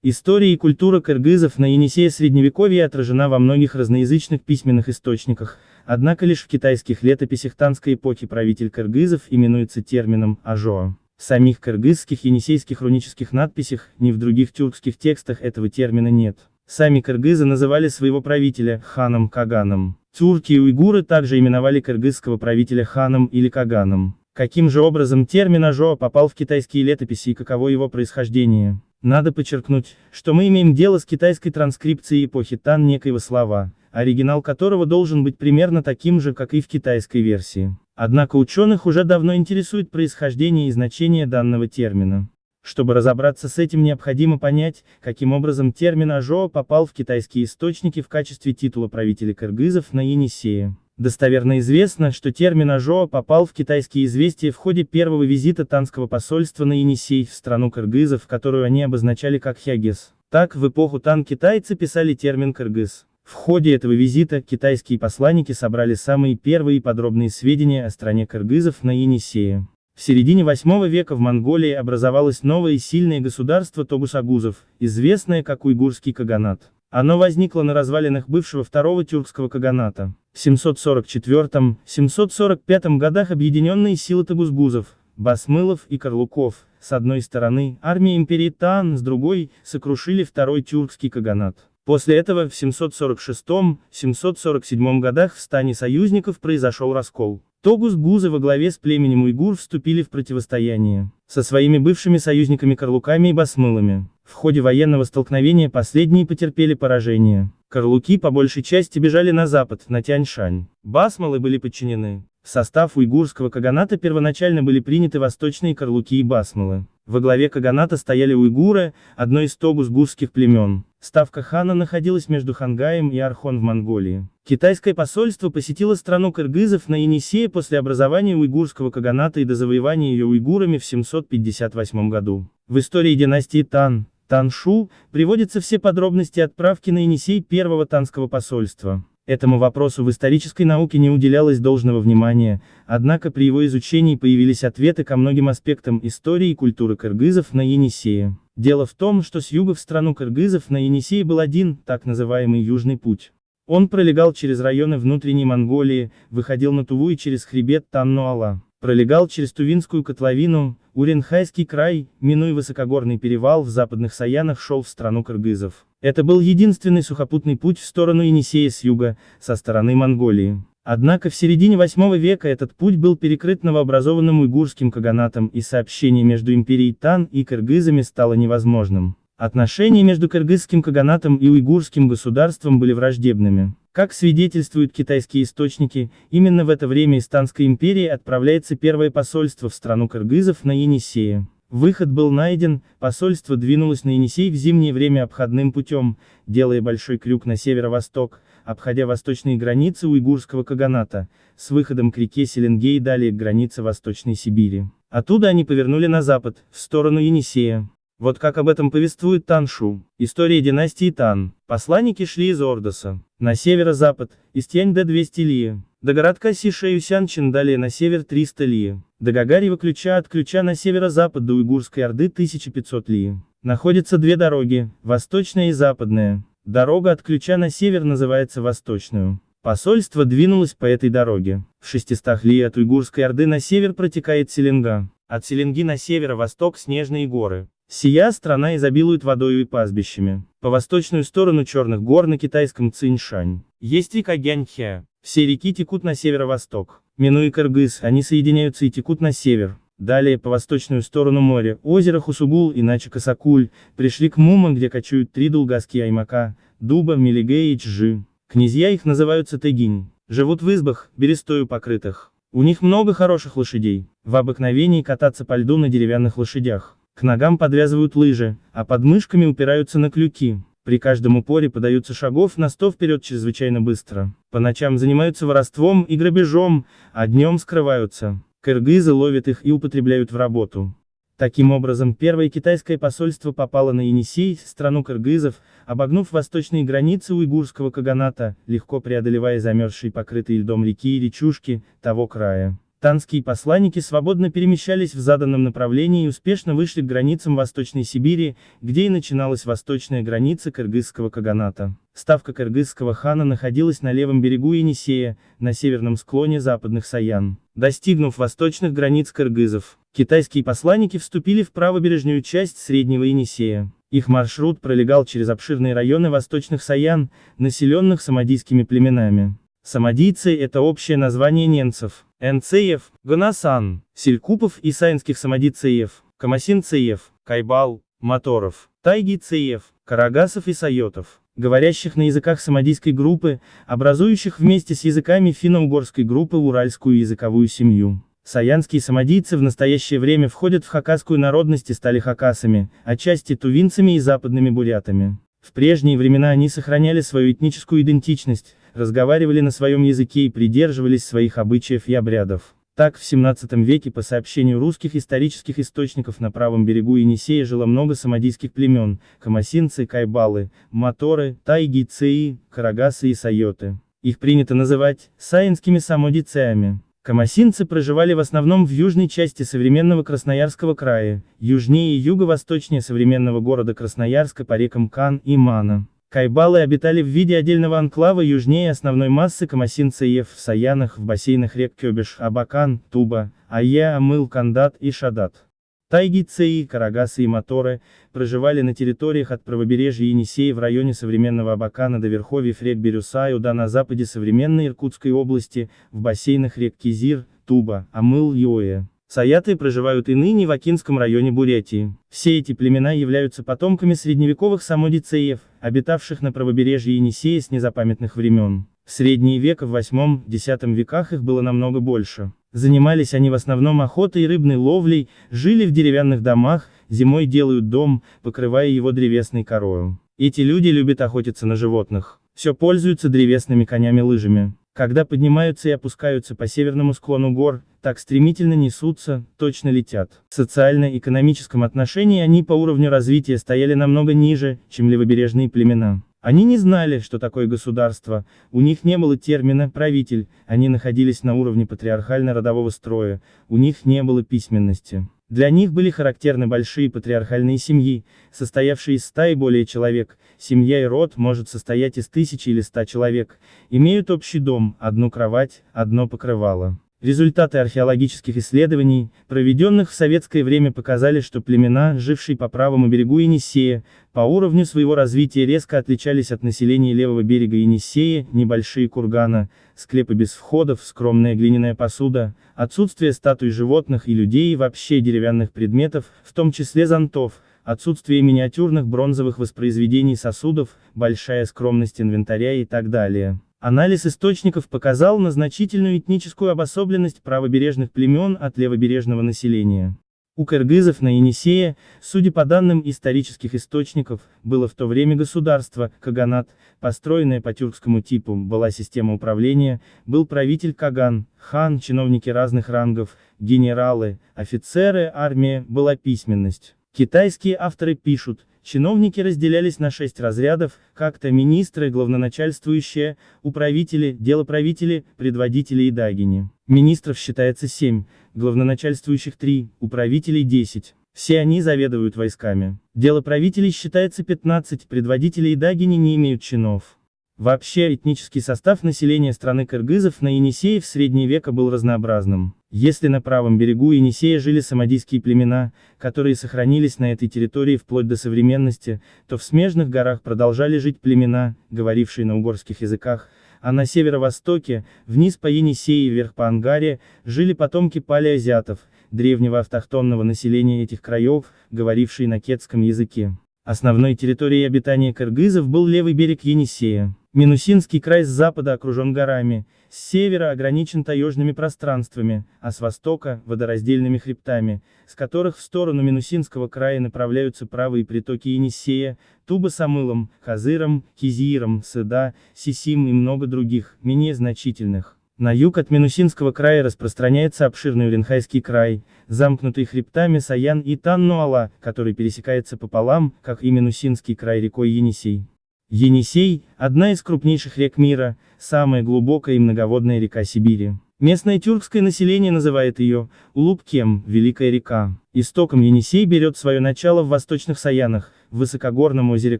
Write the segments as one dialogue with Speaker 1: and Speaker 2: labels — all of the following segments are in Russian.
Speaker 1: История и культура кыргызов на Енисее Средневековья отражена во многих разноязычных письменных источниках, однако лишь в китайских летописях танской эпохи правитель кыргызов именуется термином «ажоа». В самих кыргызских енисейских рунических надписях, ни в других тюркских текстах этого термина нет. Сами кыргызы называли своего правителя ханом-каганом. Тюрки и уйгуры также именовали кыргызского правителя ханом или каганом. Каким же образом термин «ажоа» попал в китайские летописи и каково его происхождение? Надо подчеркнуть, что мы имеем дело с китайской транскрипцией эпохи Тан некоего слова, оригинал которого должен быть примерно таким же, как и в китайской версии. Однако ученых уже давно интересует происхождение и значение данного термина. Чтобы разобраться с этим, необходимо понять, каким образом термин «ажоа» попал в китайские источники в качестве титула правителя кыргызов на Енисее. Достоверно известно, что термин «ажоа» попал в китайские известия в ходе первого визита танского посольства на Енисей в страну кыргызов, которую они обозначали как «хягес». Так, в эпоху Тан китайцы писали термин «кыргыз». В ходе этого визита китайские посланники собрали самые первые и подробные сведения о стране кыргызов на Енисее. В середине VIII века в Монголии образовалось новое и сильное государство тогус-агузов, известное как уйгурский каганат. Оно возникло на развалинах бывшего второго тюркского каганата. В 744-745 годах объединенные силы тогузгузов, басмылов и карлуков, с одной стороны, армия империи Тан, с другой, сокрушили второй тюркский каганат. После этого в 746-747 годах в стане союзников произошел раскол. Тогус-гузы во главе с племенем уйгур вступили в противостояние со своими бывшими союзниками-карлуками и басмылами. В ходе военного столкновения последние потерпели поражение. Карлуки по большей части бежали на запад, на Тяньшань. Басмылы были подчинены. В состав уйгурского каганата первоначально были приняты восточные карлуки и басмылы. Во главе каганата стояли уйгуры, одно из тогус-гузских племен. Ставка хана находилась между Хангаем и Архон в Монголии. Китайское посольство посетило страну кыргызов на Енисее после образования уйгурского каганата и до завоевания ее уйгурами в 758 году. В истории династии Тан, Таншу, приводятся все подробности отправки на Енисей первого танского посольства. Этому вопросу в исторической науке не уделялось должного внимания, однако при его изучении появились ответы ко многим аспектам истории и культуры кыргызов на Енисее. Дело в том, что с юга в страну кыргызов на Енисее был один, так называемый Южный путь. Он пролегал через районы внутренней Монголии, выходил на Туву и через хребет Тан-Нуала. Пролегал через Тувинскую котловину, Уренхайский край, минуя высокогорный перевал в западных Саянах шел в страну кыргызов. Это был единственный сухопутный путь в сторону Енисея с юга, со стороны Монголии. Однако в середине VIII века этот путь был перекрыт новообразованным уйгурским каганатом, и сообщение между империей Тан и кыргызами стало невозможным. Отношения между кыргызским каганатом и уйгурским государством были враждебными. Как свидетельствуют китайские источники, именно в это время из Танской империи отправляется первое посольство в страну кыргызов на Енисее. Выход был найден, посольство двинулось на Енисей в зимнее время обходным путем, делая большой крюк на северо-восток, обходя восточные границы уйгурского каганата, с выходом к реке Селенге и далее к границе Восточной Сибири. Оттуда они повернули на запад, в сторону Енисея. Вот как об этом повествует Таншу. История династии Тан. Посланники шли из Ордоса на северо-запад, из Тянь-Дэ 200 ли, до городка Си-Шэюсянчин, далее на север 300 ли, до Гагарьева ключа от ключа на северо-запад до Уйгурской Орды 1500 ли. Находятся две дороги, восточная и западная. Дорога от ключа на север называется Восточную. Посольство двинулось по этой дороге. В 600 ли от Уйгурской Орды на север протекает Селенга. От Селенги на северо-восток снежные горы. Сия страна изобилует водою и пастбищами. По восточную сторону Черных гор на китайском Циньшань есть река Гяньхэ. Все реки текут на северо-восток. Минуя Кыргыз, они соединяются и текут на север. Далее, по восточную сторону моря, озеро Хусугул, иначе Касакуль, пришли к Мума, где кочуют три дулгасские аймака, Дуба, Мелиге и Чжи. Князья их называются Тегинь. Живут в избах, берестою покрытых. У них много хороших лошадей. В обыкновении кататься по льду на деревянных лошадях. К ногам подвязывают лыжи, а под мышками упираются на крюки. При каждом упоре подаются шагов на 100 вперед чрезвычайно быстро. По ночам занимаются воровством и грабежом, а днем скрываются. Кыргызы ловят их и употребляют в работу. Таким образом, первое китайское посольство попало на Енисей, страну кыргызов, обогнув восточные границы уйгурского каганата, легко преодолевая замерзшие покрытые льдом реки и речушки того края. Танские посланники свободно перемещались в заданном направлении и успешно вышли к границам Восточной Сибири, где и начиналась восточная граница кыргызского каганата. Ставка кыргызского хана находилась на левом берегу Енисея, на северном склоне западных Саян. Достигнув восточных границ кыргызов, китайские посланники вступили в правобережную часть Среднего Енисея. Их маршрут пролегал через обширные районы восточных Саян, населенных самодийскими племенами. Самодийцы – это общее название ненцев, энцеев, гонасан, селькупов и саянских самодийцеев, камасинцеев, кайбал, моторов, тайгийцеев, карагасов и сайотов, говорящих на языках самодийской группы, образующих вместе с языками финно-угорской группы уральскую языковую семью. Саянские самодийцы в настоящее время входят в хакасскую народность и стали хакасами, отчасти тувинцами и западными бурятами. В прежние времена они сохраняли свою этническую идентичность, разговаривали на своем языке и придерживались своих обычаев и обрядов. Так, в 17 веке по сообщению русских исторических источников на правом берегу Енисея жило много самодийских племен: камасинцы, кайбалы, моторы, тайгийцеи, карагасы и сайоты. Их принято называть саянскими самодийцами. Камасинцы проживали в основном в южной части современного Красноярского края, южнее и юго-восточнее современного города Красноярска по рекам Кан и Мана. Кайбалы обитали в виде отдельного анклава южнее основной массы камасинцеев в Саянах в бассейнах рек Кёбеш, Абакан, Туба, Ая, Амыл, Кандат и Шадат. Тайгийцеи, карагасы и моторы проживали на территориях от правобережья Енисея в районе современного Абакана до верховьев рек Бирюса и Уда на западе современной Иркутской области, в бассейнах рек Кизир, Туба, Амыл и Оя. Саяты проживают и ныне в Акинском районе Бурятии. Все эти племена являются потомками средневековых самодийцеев, обитавших на правобережье Енисея с незапамятных времен. В средние века в 8-10 веках их было намного больше. Занимались они в основном охотой и рыбной ловлей, жили в деревянных домах, зимой делают дом, покрывая его древесной корою. Эти люди любят охотиться на животных. Все пользуются древесными конями-лыжами. Когда поднимаются и опускаются по северному склону гор, так стремительно несутся, точно летят. В социально-экономическом отношении они по уровню развития стояли намного ниже, чем левобережные племена. Они не знали, что такое государство, у них не было термина «правитель», они находились на уровне патриархально-родового строя, у них не было письменности. Для них были характерны большие патриархальные семьи, состоявшие из 100 и более человек. Семья и род может состоять из 1000 или 100 человек, имеют общий дом, одну кровать, одно покрывало. Результаты археологических исследований, проведенных в советское время, показали, что племена, жившие по правому берегу Енисея, по уровню своего развития резко отличались от населения левого берега Енисея: небольшие курганы, склепы без входов, скромная глиняная посуда, отсутствие статуй животных и людей и вообще деревянных предметов, в том числе зонтов, отсутствие миниатюрных бронзовых воспроизведений сосудов, большая скромность инвентаря и так далее. Анализ источников показал на значительную этническую обособленность правобережных племен от левобережного населения. У кыргызов на Енисее, судя по данным исторических источников, было в то время государство, каганат, построенное по тюркскому типу, была система управления, был правитель каган, хан, чиновники разных рангов, генералы, офицеры, армия, была письменность. Китайские авторы пишут: чиновники разделялись на 6 разрядов, как-то министры, главноначальствующие, управители, делоправители, предводители и дагини. Министров считается 7, главноначальствующих 3, управителей 10. Все они заведуют войсками. Делоправителей считается 15, предводители и дагини не имеют чинов. Вообще, этнический состав населения страны кыргызов на Енисее в средние века был разнообразным. Если на правом берегу Енисея жили самодийские племена, которые сохранились на этой территории вплоть до современности, то в смежных горах продолжали жить племена, говорившие на угорских языках, а на северо-востоке, вниз по Енисею и вверх по Ангаре, жили потомки палеозиатов, древнего автохтонного населения этих краев, говорившие на кетском языке. Основной территорией обитания кыргызов был левый берег Енисея. Минусинский край с запада окружен горами, с севера ограничен таежными пространствами, а с востока – водораздельными хребтами, с которых в сторону Минусинского края направляются правые притоки Енисея, Туба с Амылом, Хазыром, Кизиром, Сыда, Сисим и много других, менее значительных. На юг от Минусинского края распространяется обширный Уленхайский край, замкнутый хребтами Саян и Таннуала, который пересекается пополам, как и Минусинский край, рекой Енисей. Енисей – одна из крупнейших рек мира, самая глубокая и многоводная река Сибири. Местное тюркское население называет ее Улуг-Кем, Великая река. Истоком Енисей берет свое начало в восточных Саянах, в высокогорном озере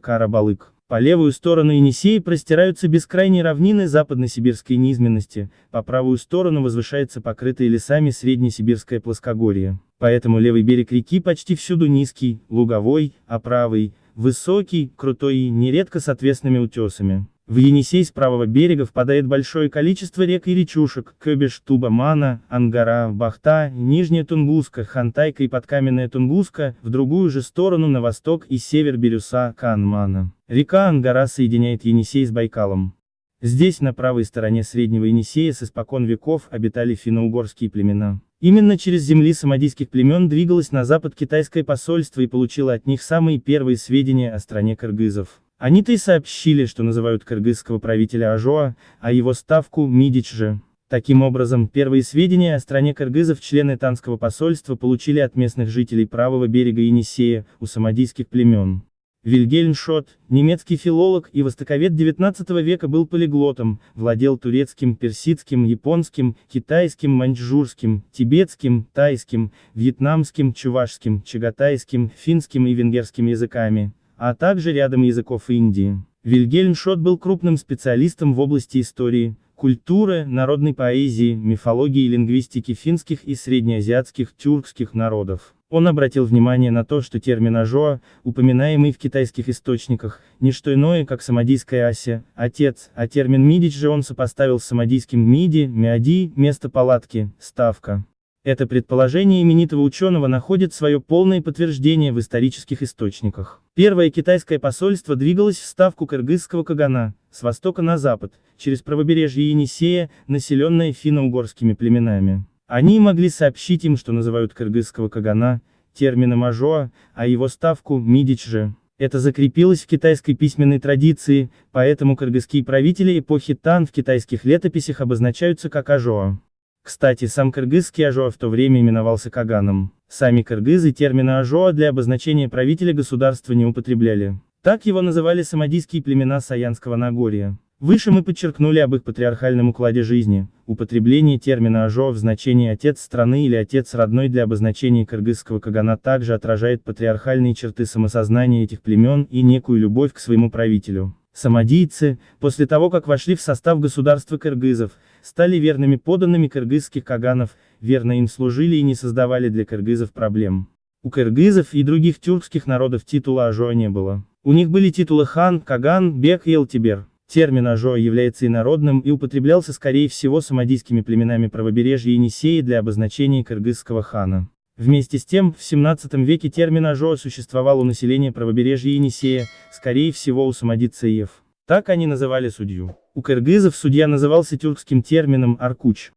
Speaker 1: Кара-Балык. По левую сторону Енисея простираются бескрайние равнины западносибирской низменности, по правую сторону возвышается покрытое лесами среднесибирское плоскогорье. Поэтому левый берег реки почти всюду низкий, луговой, а правый – высокий, крутой и нередко с отвесными утесами. В Енисей с правого берега впадает большое количество рек и речушек: Кёбеш, Туба, Мана, Ангара, Бахта, Нижняя Тунгуска, Хантайка и Подкаменная Тунгуска, в другую же сторону на восток и север Бирюса, Канмана. Река Ангара соединяет Енисей с Байкалом. Здесь, на правой стороне Среднего Енисея, с испокон веков обитали финно-угорские племена. Именно через земли самодийских племен двигалось на запад китайское посольство и получило от них самые первые сведения о стране кыргызов. Они-то и сообщили, что называют кыргызского правителя Ажоа, а его ставку – Мидичжи. Таким образом, первые сведения о стране кыргызов члены Танского посольства получили от местных жителей правого берега Енисея, у самодийских племен. Вильгельм Шот, немецкий филолог и востоковед XIX века, был полиглотом, владел турецким, персидским, японским, китайским, маньчжурским, тибетским, тайским, вьетнамским, чувашским, чагатайским, финским и венгерским языками, а также рядом языков Индии. Вильгельм Шот был крупным специалистом в области истории, культуры, народной поэзии, мифологии и лингвистики финских и среднеазиатских тюркских народов. Он обратил внимание на то, что термин «ажоа», упоминаемый в китайских источниках, не что иное, как самодийская ася, отец, а термин «мидич» же он сопоставил с самодийским «миди», «миади», место палатки, ставка. Это предположение именитого ученого находит свое полное подтверждение в исторических источниках. Первое китайское посольство двигалось в ставку кыргызского кагана, с востока на запад, через правобережье Енисея, населенное финно-угорскими племенами. Они могли сообщить им, что называют кыргызского кагана термином «ажоа», а его ставку – «мидичжи». Это закрепилось в китайской письменной традиции, поэтому кыргызские правители эпохи Тан в китайских летописях обозначаются как «ажоа». Кстати, сам кыргызский ажоа в то время именовался каганом. Сами кыргызы термина ажоа для обозначения правителя государства не употребляли. Так его называли самодийские племена Саянского Нагорья. Выше мы подчеркнули об их патриархальном укладе жизни. Употребление термина ажоа в значении «отец страны» или «отец родной» для обозначения кыргызского кагана также отражает патриархальные черты самосознания этих племен и некую любовь к своему правителю. Самодийцы, после того как вошли в состав государства кыргызов, стали верными подданными кыргызских каганов, верно им служили и не создавали для кыргызов проблем. У кыргызов и других тюркских народов титула ажоа не было. У них были титулы хан, каган, бек и элтибер. Термин ажоа является инородным и употреблялся скорее всего самодийскими племенами правобережья Енисея для обозначения кыргызского хана. Вместе с тем, в 17 веке термин ажоа существовал у населения правобережья Енисея, скорее всего у самодийцев. Так они называли судью. У кыргызов судья назывался тюркским термином аркуч.